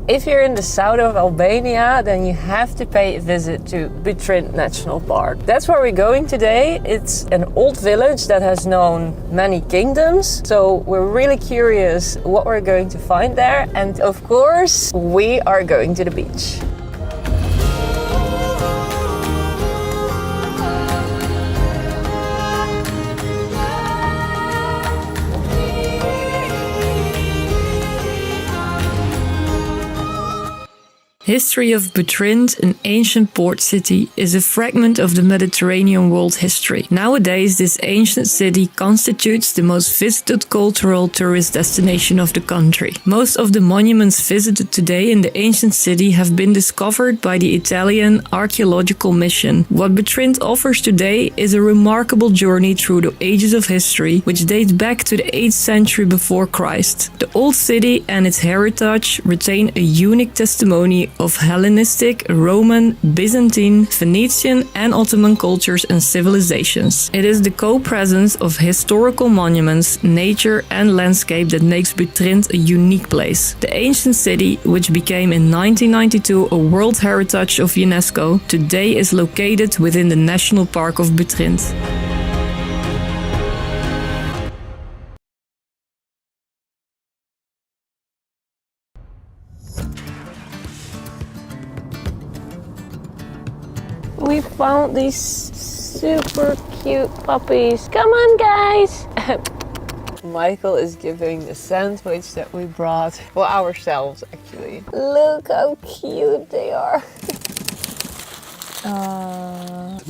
If you're in the south of Albania, then you have to pay a visit to Butrint National Park. That's where we're going today. It's an old village that has known many kingdoms. So we're really curious what we're going to find there. And of course, we are going to the beach. History of Butrint, an ancient port city, is a fragment of the Mediterranean world history. Nowadays, this ancient city constitutes the most visited cultural tourist destination of the country. Most of the monuments visited today in the ancient city have been discovered by the Italian archaeological mission. What Butrint offers today is a remarkable journey through the ages of history, which dates back to the 8th century before Christ. The old city and its heritage retain a unique testimony of Hellenistic, Roman, Byzantine, Venetian and Ottoman cultures and civilizations. It is the co-presence of historical monuments, nature and landscape that makes Butrint a unique place. The ancient city, which became in 1992 a World Heritage of UNESCO, today is located within the National Park of Butrint. We found these super cute puppies. Come on, guys! Michael is giving the sandwich that we brought for ourselves, actually. Look how cute they are.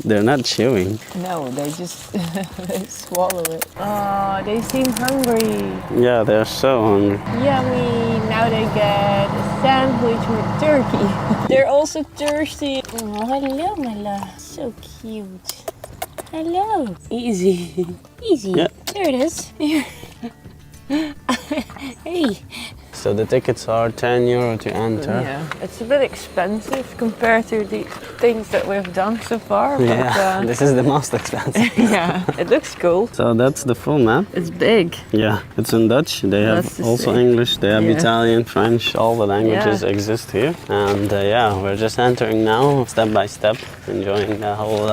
They're not chewing. No, they just they swallow it. Oh, they seem hungry. Yeah, they're so hungry. Yummy! Now they get a sandwich with turkey. They're also thirsty. Oh, hello, my love. So cute. Hello. Easy. Easy. Yeah. There it is. Here. Hey. So the tickets are €10 to enter. Yeah, it's a bit expensive compared to the things that we've done so far. Yeah, but, this is the most expensive. yeah, it looks cool. So that's the full map. It's big. Yeah, it's in Dutch. They have also English, they have Italian, French, all the languages exist here. And yeah, we're just entering now, step by step, enjoying the whole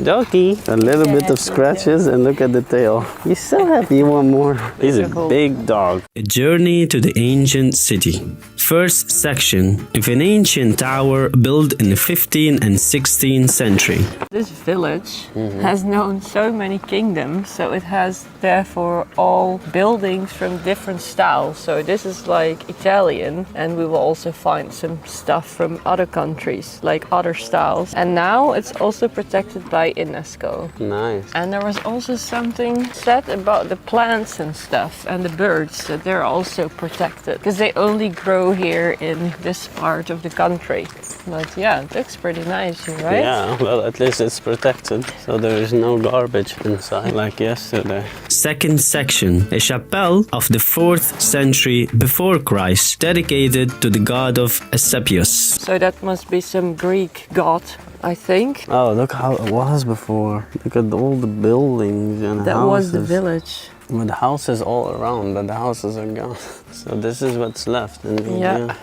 doggy. A little bit of scratches and look at the tail. He's so happy, you want more. He's a big dog. A journey to the ancient city. First section of an ancient tower built in the 15th and 16th century. This village has known so many kingdoms, so it has therefore all buildings from different styles. So this is like Italian, and we will also find some stuff from other countries, like other styles. And now it's also protected by UNESCO. Nice. And there was also something said about the plants and stuff and the birds, that they're also protected because they only grow here in this part of the country. But yeah, it looks pretty nice, right? Yeah, well, at least it's protected, so there is no garbage inside like yesterday. Second section, a chapel of the 4th century before Christ, dedicated to the god of Asclepius. So that must be some Greek god, I think. Oh, look how it was before. Look at all the buildings and that houses. That was the village. With houses all around, but the houses are gone. So this is what's left. Yeah.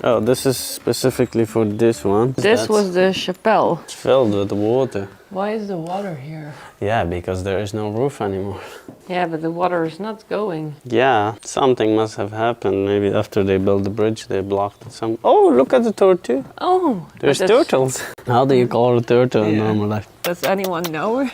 Oh, this is specifically for this one. This was the chapel. It's filled with water. Why is the water here? Yeah, because there is no roof anymore. Yeah, but the water is not going. Yeah, something must have happened. Maybe after they built the bridge, they blocked it. Oh, look at the tortoise. Oh, there's turtles. How do you call a turtle in normal life? Does anyone know?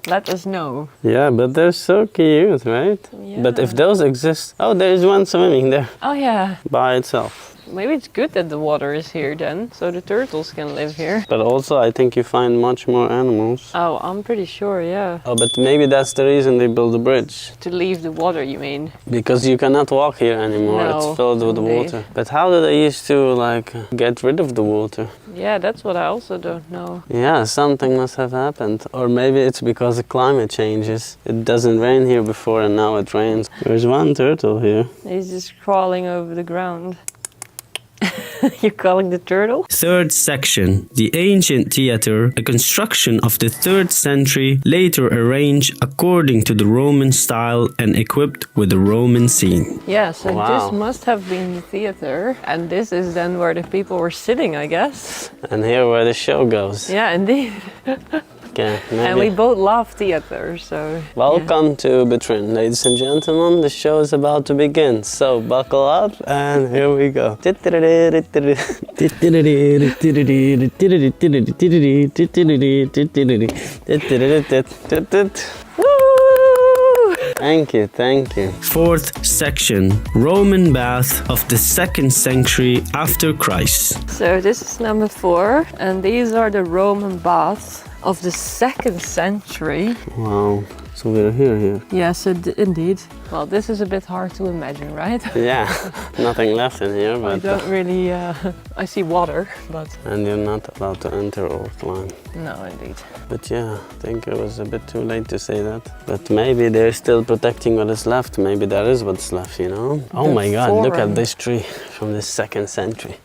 Let us know. Yeah, but they're so cute, right? Yeah. But if those exist... Oh, there's one swimming there. Oh, yeah. By itself. Maybe it's good that the water is here then, so the turtles can live here. But also, I think you find much more animals. Oh, I'm pretty sure, yeah. Oh, but maybe that's the reason they built the bridge. To leave the water, you mean? Because you cannot walk here anymore. No, it's filled with water. But how do they used to, like, get rid of the water? Yeah, that's what I also don't know. Yeah, something must have happened. Or maybe it's because the climate changes. It doesn't rain here before and now it rains. There's one turtle here. He's just crawling over the ground. You're calling the turtle? Third section, the ancient theatre, a construction of the 3rd century, later arranged according to the Roman style and equipped with a Roman scene. Yeah, so this must have been the theatre, and this is then where the people were sitting, I guess. And here where the show goes. Yeah, indeed. Okay, and we both love theatre, so... Welcome to Butrin, ladies and gentlemen. The show is about to begin, so buckle up and here we go. Thank you, thank you. Fourth section, Roman bath of the 2nd century after Christ. So this is number 4, and these are the Roman baths of the 2nd century. Wow, so we're here. Yes, indeed. Well, this is a bit hard to imagine, right? Yeah, nothing left in here, but... I don't really... I see water, but... And you're not allowed to enter coastline. No, indeed. But yeah, I think it was a bit too late to say that. But maybe they're still protecting what is left. Maybe that is what's left, you know? Oh my God, look at this tree from the 2nd century.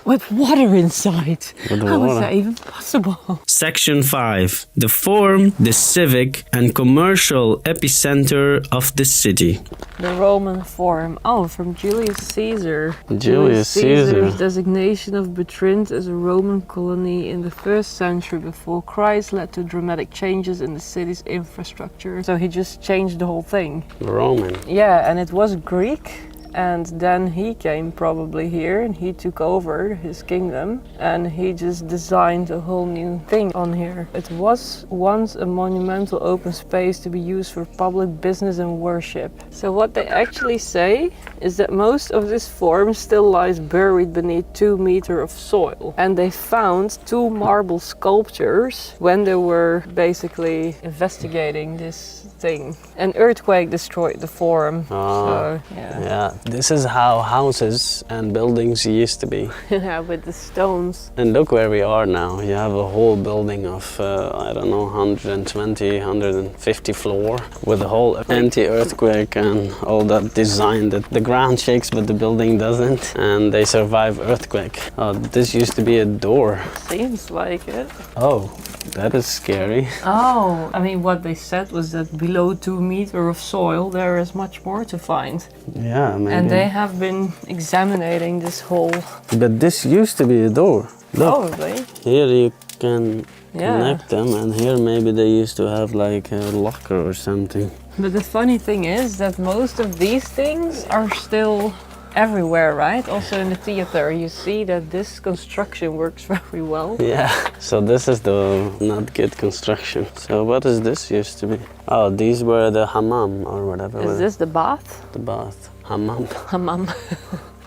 With water inside. How is that even possible? Section 5. The Forum, the civic and commercial epicenter of the city. The Roman Forum. Oh, from Julius Caesar. Julius Caesar's designation of Butrint as a Roman colony in the 1st century before Christ led to dramatic changes in the city's infrastructure. So he just changed the whole thing. Roman. Yeah, and it was Greek. And then he came probably here and he took over his kingdom and he just designed a whole new thing on here. It was once a monumental open space to be used for public business and worship. So what they actually say is that most of this forum still lies buried beneath 2 meters of soil. And they found 2 marble sculptures when they were basically investigating this thing. An earthquake destroyed the forum. So, yeah. This is how houses and buildings used to be. Yeah, with the stones. And look where we are now. You have a whole building of, I don't know, 120, 150 floor with a whole anti-earthquake and all that design that the ground shakes but the building doesn't. And they survive earthquake. Oh, this used to be a door. Seems like it. Oh, that is scary. Oh, I mean, what they said was that below 2 meters of soil there is much more to find. Yeah, maybe. And they have been examining this whole... But this used to be a door. Look. Probably. Here you can connect them, and here maybe they used to have like a locker or something. But the funny thing is that most of these things are still everywhere, right? Also in the theater, you see that this construction works very well. Yeah, so this is the not good construction. So what is this used to be? Oh, these were the hammam or whatever. Is this the bath? The bath. Hammam. Hammam.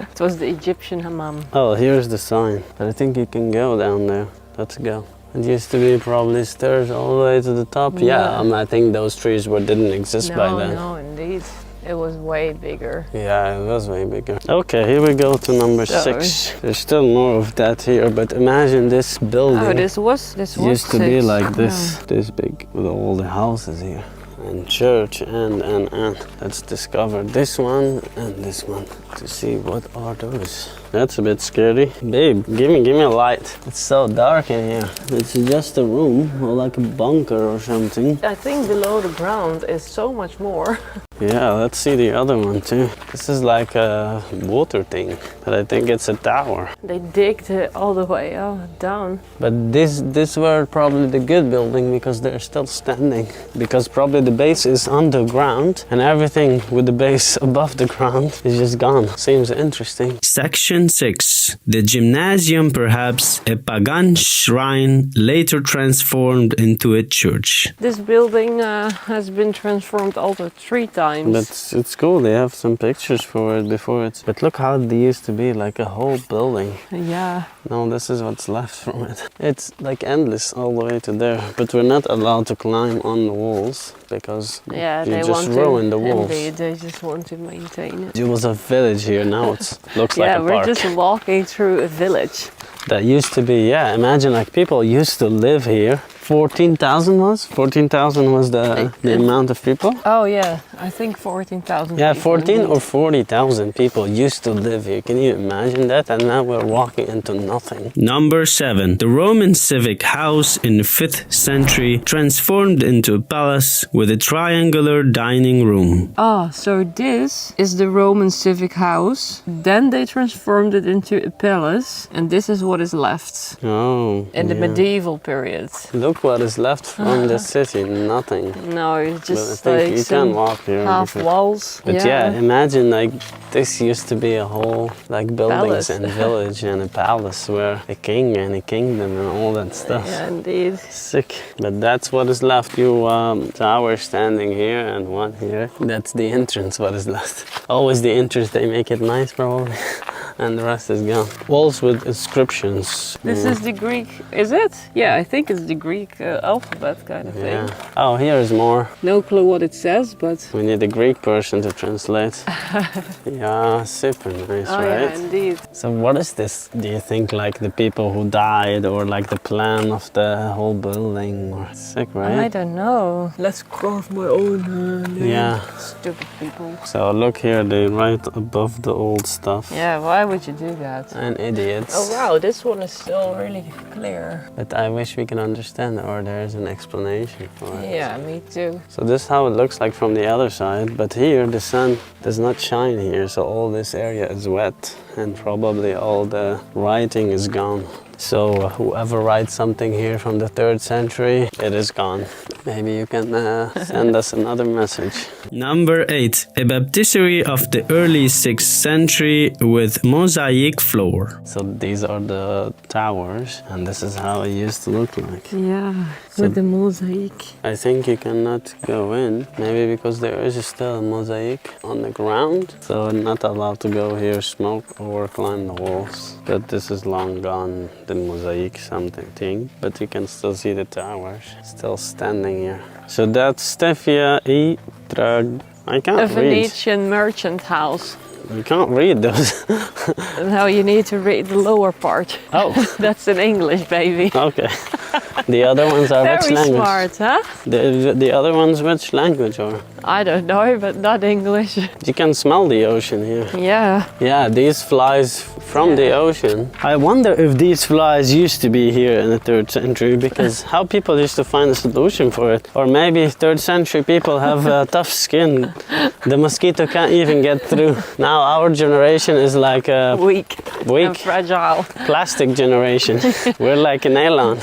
It was the Egyptian hammam. Oh, here's the sign. But I think you can go down there. Let's go. It used to be probably stairs all the way to the top. Yeah, I think those trees didn't exist by then. No, indeed. It was way bigger. Yeah, it was way bigger. Okay, here we go to number 6. There's still more of that here, but imagine this building. Oh, this was used to be like this big with all the houses here. And church and let's discover this one and this one to see what are those. That's a bit scary. Babe, give me a light. It's so dark in here. It's just a room or like a bunker or something. I think below the ground is so much more. Yeah, let's see the other one too. This is like a water thing, but I think it's a tower. They digged it all the way down. But this were probably the good building because they're still standing. Because probably the base is underground and everything with the base above the ground is just gone. Seems interesting. Section 6. The gymnasium, perhaps a pagan shrine later transformed into a church. This building has been transformed also 3 times. But it's cool, they have some pictures for it before it. But look how they used to be, like a whole building. Yeah. No, this is what's left from it. It's like endless all the way to there. But we're not allowed to climb on the walls because you just ruin the walls. Indeed, they just want to maintain it. It was a village here, now it looks like a park. Yeah, we're just walking through a village. That used to be, imagine like people used to live here 14,000 was? 14,000 was the amount of people? Oh yeah, I think 14,000. Yeah, 14 or 40,000 people used to live here. Can you imagine that? And now we're walking into nothing. Number 7. The Roman civic house in the 5th century transformed into a palace with a triangular dining room. Ah, so this is the Roman civic house. Then they transformed it into a palace, and this is what is left. Oh, in the medieval period. Look what is left from the city, nothing. No, it's just but I think like you can walk here. half walls. But yeah, imagine like this used to be a whole like buildings palace. and village and a palace where a king and a kingdom and all that stuff. Yeah, indeed. Sick. But that's what is left. You tower standing here and one here. That's the entrance. What is left? Always the entrance. They make it nice, probably. And the rest is gone. Walls with inscriptions. This is the Greek, is it? Yeah, I think it's the Greek alphabet kind of thing. Oh, here is more. No clue what it says, but... We need a Greek person to translate. Yeah, super nice, right? Yeah, indeed. So what is this? Do you think like the people who died or like the plan of the whole building? Or sick, right? I don't know. Let's carve my own name. Yeah. Stupid people. So look here, they write above the old stuff. Yeah, why would you do that? And idiots. Oh wow, this one is still really clear. But I wish we can understand it, or there's an explanation for it. Yeah, me too. So this is how it looks like from the other side, but here the sun does not shine here, so all this area is wet and probably all the writing is gone. So whoever writes something here from the 3rd century, it is gone. Maybe you can send us another message. Number 8. A baptistry of the early 6th century with mosaic floor. So these are the towers, and this is how it used to look like. Yeah, with the mosaic. I think you cannot go in, maybe because there is still a mosaic on the ground. So I'm not allowed to go here, smoke or climb the walls. But this is long gone, the mosaic something thing. But you can still see the towers still standing here. So that's Stefia I Trag. I can't read. A Venetian merchant house. You can't read those. No, you need to read the lower part. Oh. That's in English, baby. Okay. The other ones are which Very language? smart, huh? The other ones which language or? I don't know, but not English. You can smell the ocean here. Yeah. Yeah, these flies from the ocean. I wonder if these flies used to be here in the 3rd century, because how people used to find a solution for it. Or maybe 3rd century people have tough skin. The mosquito can't even get through. Now our generation is like a weak and fragile plastic generation. We're like an nylon.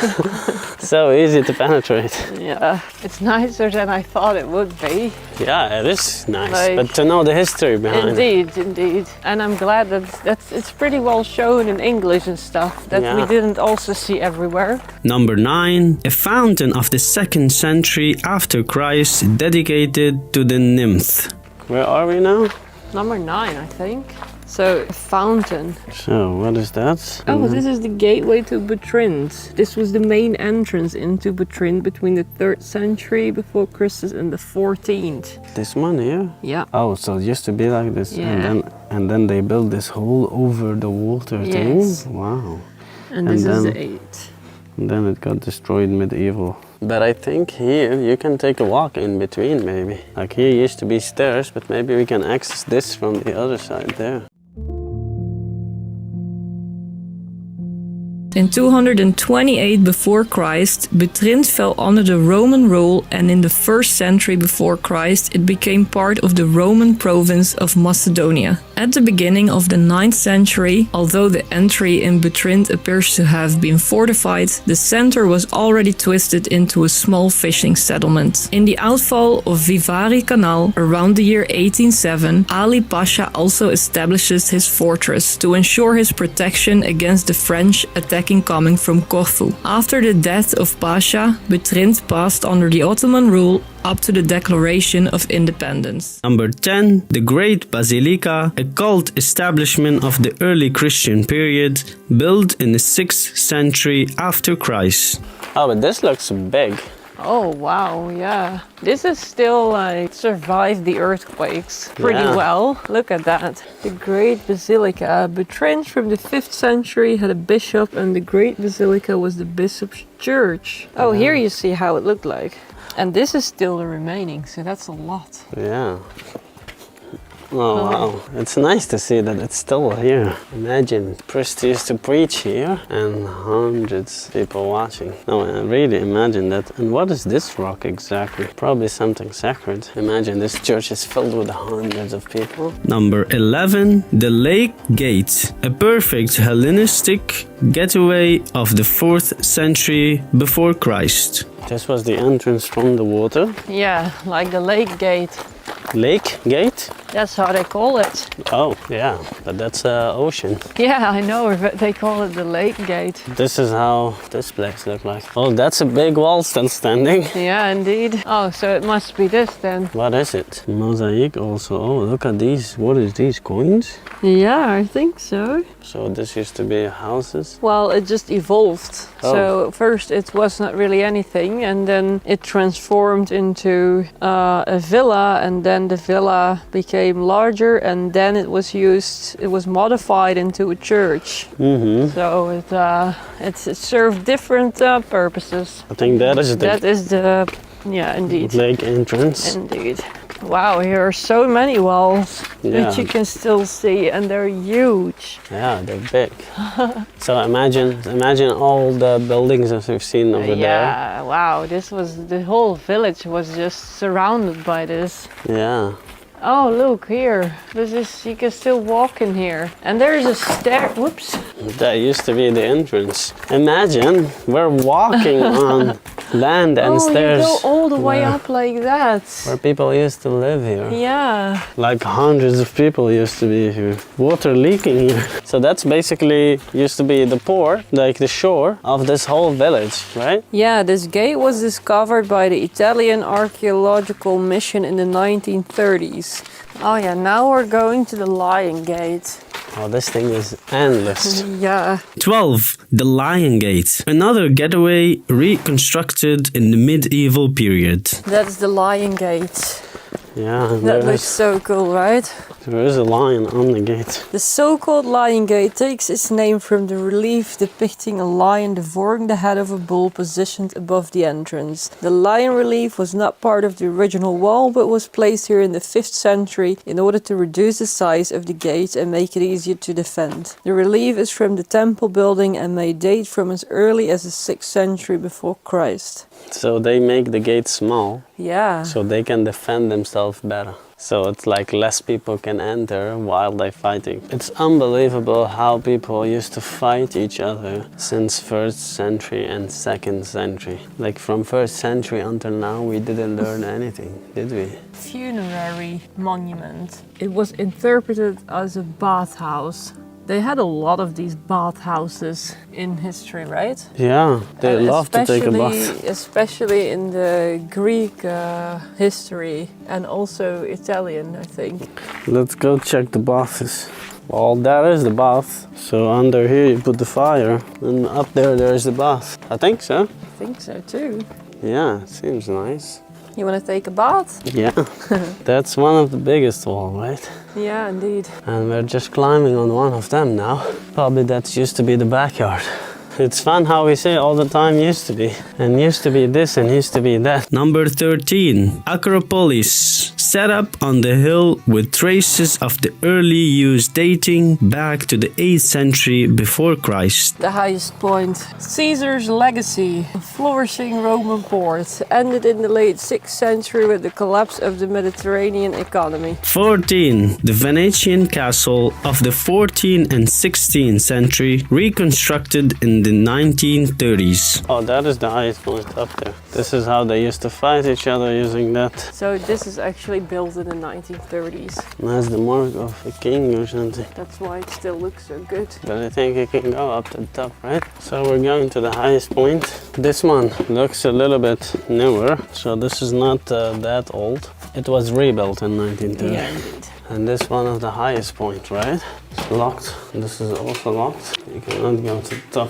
So easy to penetrate. Yeah, it's nicer than I thought it would be. Yeah, it is nice, but to know the history behind it. Indeed. And I'm glad that it's pretty well shown in English and stuff, that we didn't also see everywhere. Number 9. A fountain of the 2nd century after Christ dedicated to the nymph. Where are we now? Number 9, I think. So, a fountain. So, what is that? Oh, this is the gateway to Butrint. This was the main entrance into Butrint between the 3rd century before Christ and the 14th. This one here? Yeah. Oh, so it used to be like this, Yeah. and then they built this whole over the water thing. Wow. And this is the 8th. And then it got destroyed medieval. But I think here you can take a walk in between, maybe. Like here used to be stairs, but maybe we can access this from the other side there. In 228 before Christ, Butrint fell under the Roman rule, and in the 1st century before Christ it became part of the Roman province of Macedonia. At the beginning of the 9th century, although the entry in Butrint appears to have been fortified, the center was already twisted into a small fishing settlement. In the outfall of Vivari Canal around the year 1807, Ali Pasha also establishes his fortress to ensure his protection against the French attacking coming from Corfu. After the death of Pasha, Butrint passed under the Ottoman rule up to the Declaration of Independence. Number 10. The Great Basilica, a cult establishment of the early Christian period, built in the 6th century after Christ. Oh, but this looks big. Oh wow, yeah. This is still like survived the earthquakes pretty well. Look at that. The Great Basilica. Butrint from the 5th century had a bishop, and the Great Basilica was the bishop's church. Oh, here you see how it looked like. And this is still the remaining, so that's a lot. Yeah. Oh wow, it's nice to see that it's still here. Imagine priests used to preach here and hundreds of people watching. No, I really imagine that. And what is this rock exactly? Probably something sacred. Imagine this church is filled with hundreds of people. Number 11, the Lake Gate, a perfect Hellenistic getaway of the 4th century before Christ. This was the entrance from the water. Yeah, like the lake gate. Lake Gate? That's how they call it. Oh, yeah, but that's ocean. Yeah, I know, but they call it the lake gate. This is how this place looks like. Oh, that's a big wall still standing. Yeah, indeed. Oh, so it must be this then. What is it? Mosaic also. Oh, look at these. What is these, coins? Yeah, I think so. So this used to be houses? Well, it just evolved. Oh. So first it was not really anything, and then it transformed into a villa, and then the villa became larger, and then it was modified into a church. Mm-hmm. So it served different purposes. I think that is the yeah, indeed. lake entrance. Indeed. Wow, here are so many walls that you can still see, and they're huge. Yeah, they're big. So imagine all the buildings that we've seen over there. Yeah, wow, the whole village was just surrounded by this. Yeah. Oh, look here. You can still walk in here. And there's a stair. Whoops. That used to be the entrance. Imagine we're walking on land and stairs. You go all the way up like that. Where people used to live here. Yeah. Like hundreds of people used to be here. Water leaking here. So that's basically used to be the port, like the shore of this whole village, right? Yeah, this gate was discovered by the Italian archaeological mission in the 1930s. Oh yeah, now we're going to the Lion Gate. Oh, this thing is endless. Yeah. 12. The Lion Gate, another getaway reconstructed in the medieval period. That's the Lion Gate. Yeah, That looks so cool, right? there is a lion on the gate. The so-called Lion Gate takes its name from the relief depicting a lion devouring the head of a bull positioned above the entrance. The lion relief was not part of the original wall, but was placed here in the 5th century in order to reduce the size of the gate and make it easier to defend. The relief is from the temple building and may date from as early as the 6th century before Christ. So they make the gate small, Yeah. so they can defend themselves better. So it's like less people can enter while they're fighting. It's unbelievable how people used to fight each other since 1st century and 2nd century. Like from 1st century until now we didn't learn anything, did we? Funerary monument. It was interpreted as a bathhouse. They had a lot of these bathhouses in history, right? Yeah, they love to take a bath. Especially in the Greek history and also Italian, I think. Let's go check the baths. Well, there is the bath. So under here you put the fire, and up there is the bath. I think so. I think so too. Yeah, seems nice. You want to take a bath? Yeah, that's one of the biggest wall, right? Yeah, indeed. And we're just climbing on one of them now. Probably that used to be the backyard. It's fun how we say all the time used to be. And used to be this and used to be that. Number 13. Acropolis, set up on the hill with traces of the early use dating back to the 8th century before Christ. The highest point. Caesar's legacy. A flourishing Roman port. Ended in the late 6th century with the collapse of the Mediterranean economy. 14. The Venetian Castle of the 14th and 16th century, reconstructed in the 1930s. Oh, that is the highest point up there. This is how they used to fight each other using that. So this is actually built in the 1930s. That's the mark of a king or something. That's why it still looks so good. But I think it can go up to the top, right? So we're going to the highest point. This one looks a little bit newer. So this is not that old. It was rebuilt in 1930. Yeah, indeed. And this one of the highest point, right? It's locked. This is also locked. You cannot go to the top.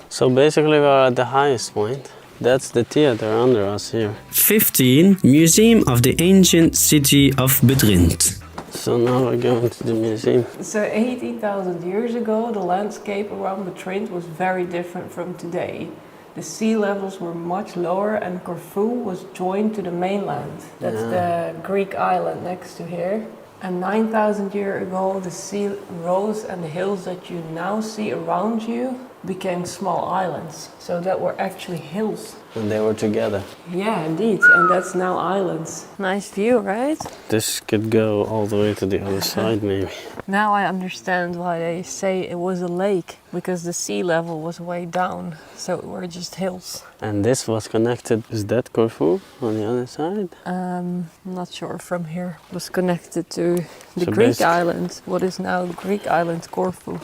So basically we're at the highest point. That's the theater under us here. 15. Museum of the Ancient City of Butrint. So now we're going to the museum. So 18,000 years ago, the landscape around Butrint was very different from today. The sea levels were much lower and Corfu was joined to the mainland. That's the Greek island next to here. And 9,000 years ago, the sea rose and the hills that you now see around you became small islands. So that were actually hills. And they were together. Yeah, indeed. And that's now islands. Nice view, right? This could go all the way to the other side, maybe. Now I understand why they say it was a lake, because the sea level was way down, so it were just hills. And this was connected, is that Corfu on the other side? I'm not sure from here. It was connected to the Greek island, what is now Greek island Corfu.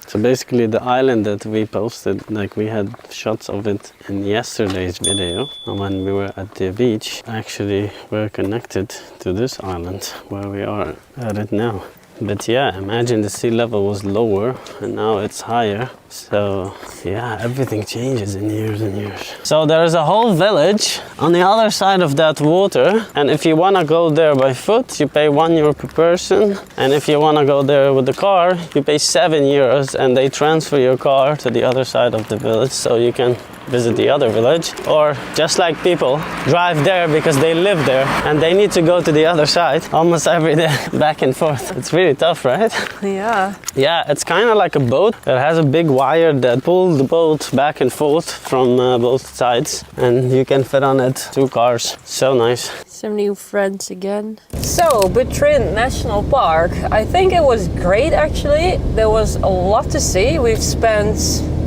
So basically the island that we posted, like we had shots of it in yesterday's video. And when we were at the beach, actually we're connected to this island where we are at it now. But yeah, imagine the sea level was lower and now it's higher. So yeah, everything changes in years and years. So there's a whole village on the other side of that water. And if you want to go there by foot, you pay €1 per person. And if you want to go there with the car, you pay €7 and they transfer your car to the other side of the village so you can visit the other village. Or just like people drive there because they live there and they need to go to the other side almost every day, back and forth. It's really tough, right? Yeah. Yeah, it's kind of like a boat that has a big wire that pulls the boat back and forth from both sides, and you can fit on it 2 cars. So nice. Some new friends again. So, Butrint National Park. I think it was great actually. There was a lot to see. We've spent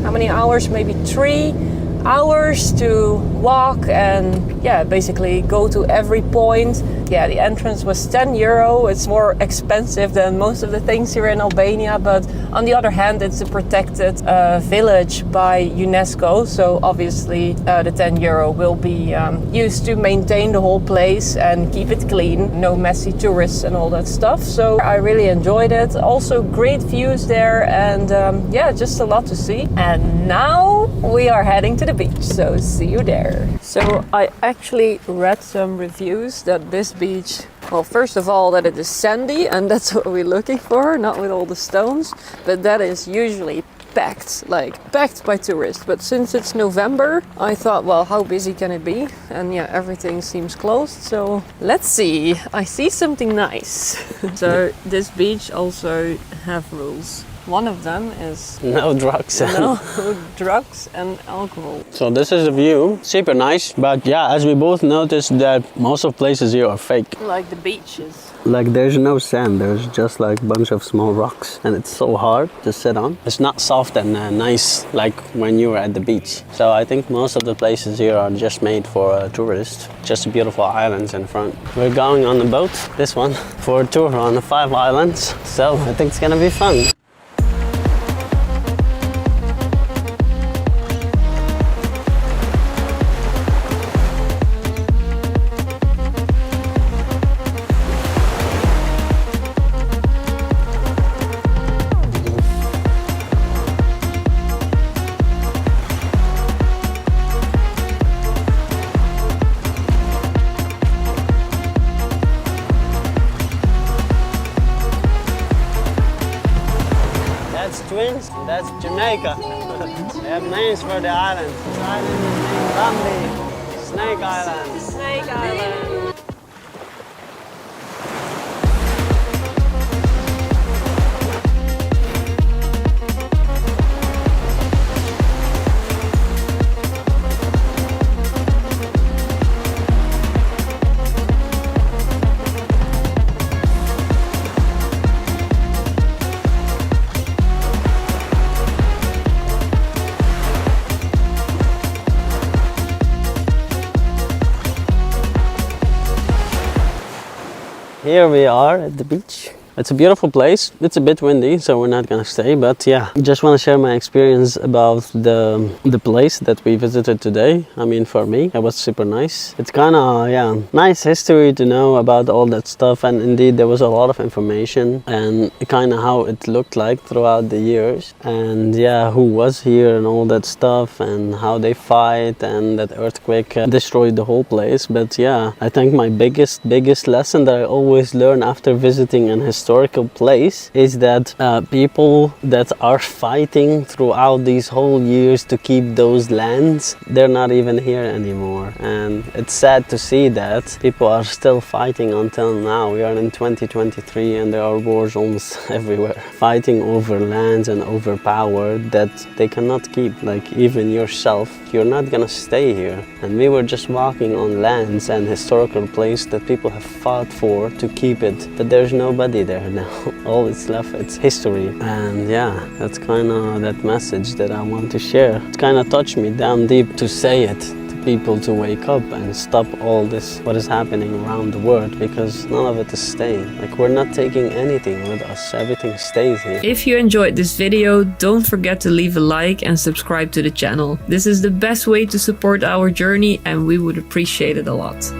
how many hours? Maybe 3 hours to walk and basically go to every point. Yeah, the entrance was €10. It's more expensive than most of the things here in Albania, but on the other hand, it's a protected village by UNESCO. So obviously the €10 will be used to maintain the whole place and keep it clean. No messy tourists and all that stuff. So I really enjoyed it. Also great views there and just a lot to see. And now we are heading to the beach, so see you there. So I actually read some reviews that this beach, well, first of all, that it is sandy, and that's what we're looking for, not with all the stones, but that is usually packed by tourists. But since it's November, I thought, well, how busy can it be? And yeah, everything seems closed, so let's see. I see something nice. So this beach also have rules. One of them is no drugs. No drugs and alcohol. So this is the view, super nice, but yeah, as we both noticed that most of places here are fake. Like the beaches. Like there's no sand, there's just like a bunch of small rocks and it's so hard to sit on. It's not soft and nice like when you were at the beach. So I think most of the places here are just made for tourists. Just beautiful islands in front. We're going on the boat, this one, for a tour on the 5 islands. So I think it's gonna be fun. Twins, that's Jamaica. They have names for the islands. This island is named Bambi, Snake Island. Snake Island. Here we are at the beach. It's a beautiful place. It's a bit windy, so we're not gonna stay, but yeah, just want to share my experience about the place that we visited today. I mean, for me, it was super nice. It's kind of, yeah, nice history to know about all that stuff, and indeed there was a lot of information and kind of how it looked like throughout the years, and yeah, who was here and all that stuff, and how they fight, and that earthquake destroyed the whole place. But yeah, I think my biggest lesson that I always learn after visiting an historical place is that people that are fighting throughout these whole years to keep those lands, they're not even here anymore, and it's sad to see that people are still fighting until now. We are in 2023 and there are wars almost everywhere, fighting over lands and over power that they cannot keep. Like, even yourself, you're not gonna stay here. And we were just walking on lands and historical place that people have fought for to keep it, but there's nobody there now. All it's left, it's history. And yeah, that's kind of that message that I want to share. It kind of touched me down deep to say it to people, to wake up and stop all this, what is happening around the world, because none of it is staying. Like, we're not taking anything with us, everything stays here. If you enjoyed this video, don't forget to leave a like and subscribe to the channel. This is the best way to support our journey and we would appreciate it a lot.